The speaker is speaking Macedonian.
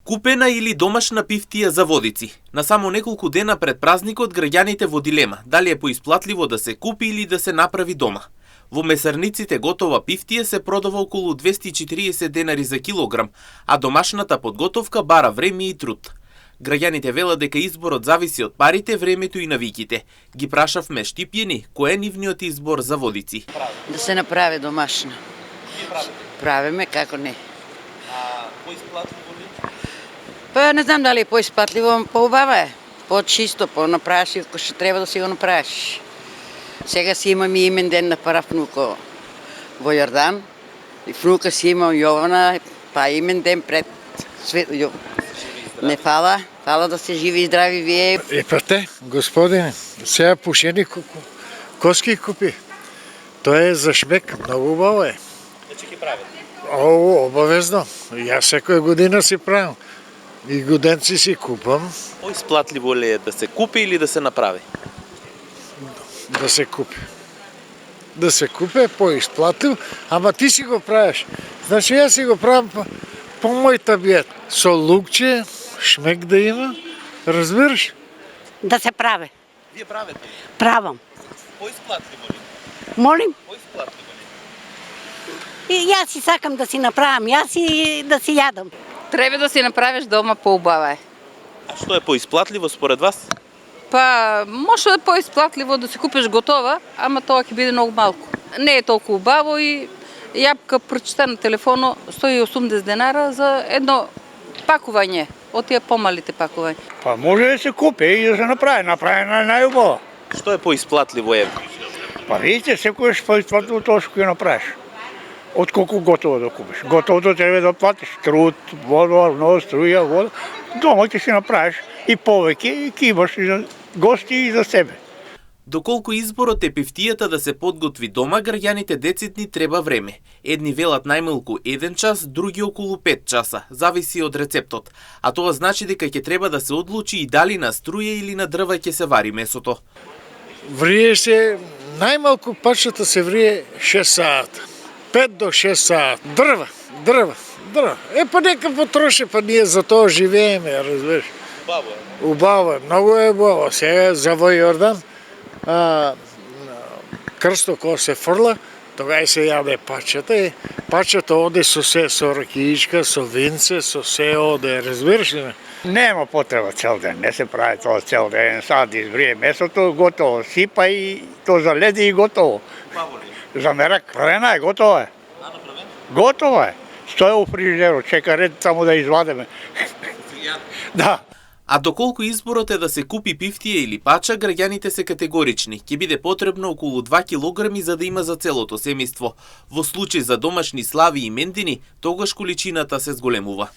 Купена или домашна пифтија за водици. На само неколку дена пред празникот граѓаните во дилема дали е поисплатливо да се купи или да се направи дома. Во месарниците готова пифтија се продава околу 240 денари за килограм, а домашната подготовка бара време и труд. Граѓаните велат дека изборот зависи од парите, времето и навиките. Ги прашавме Штипјени кој е нивниот избор за водици. Да се направи домашна. Правиме, како не. Поисплатливо ли? Па не знам дали е поисплатливо, поубава е. По-чисто, по-направиш ако ще треба да си го направиш. Сега си имам и имен ден на пара внуко во Јордан. И внука си имам Јована, па имен ден пред свет. Не фала, фала да се живи и здрави вие. Епате, господине, сега пушени коски купи. Тоа е за шмек, многу убаво е. Значи ги правите? О, обавезно. Јас секоја година си правам. И годенци си купам. Поисплатливо ли е да се купи или да се направи? Да се купи. Да се купи е поисплатливо, ама ти си го правиш. Значи јас си го правам по мој табиет. Со лукче, шмек да има, разбираш? Да се прави. Вие правите? Правам. Поисплатливо ли? Молим? Поисплатливо ли? И јас си сакам да си направам, јас и да си јадам. Треба да си направиш дома поубава е. А што е поисплатливо според вас? Па, може да е поисплатливо да си купиш готова, ама тоа ќе биде многу малку. Не е толку убаво и јапка прочита на телефоно 180 денара за едно пакување, од тие помалите пакувања. Па може да се купи и да се направи, најубаво. Што е поисплатливо е? Па видите, секојаш поисплатливо тоа што ќе направиш. Од колку готово да купиш. Готовото треба да платиш труд, вода, струја, вода. Дома ќе си направиш и повеќе и ќе имаш и за гости и за себе. Доколку изборот е пифтијата да се подготви дома, граѓаните децитни треба време. Едни велат најмалку 1 час, други околу 5 часа, зависи од рецептот. А тоа значи дека ќе треба да се одлучи и дали на струја или на дрва ќе се вари месото. Врие се, најмалку пачата се врие 6 сата. 5 до 6 сат. Дрва. Е, па нека потроши, па ние за тоа живееме, разбираш. Убаво е. Убаво е, многу е убаво. Сега за во Јордан, крсто кога се фрла, тога и се јаде пачата и пачата оде со се, со ракиичка, со винце, со се оде, разбираш ли ме? Нема потреба цел ден, не се прави тоа цел ден. Сад избрие месото, готово. Сипа и то заледи и готово. Убаво ли? За мерак, правена е, готова е. Готова е. Стоја у фрижерот, чека ред само да извадеме. Да. А доколку изборот е да се купи пифтија или пача, граѓаните се категорични. Ќе биде потребно околу 2 килограми за да има за целото семејство. Во случај за домашни слави и мендини, тогаш количината се зголемува.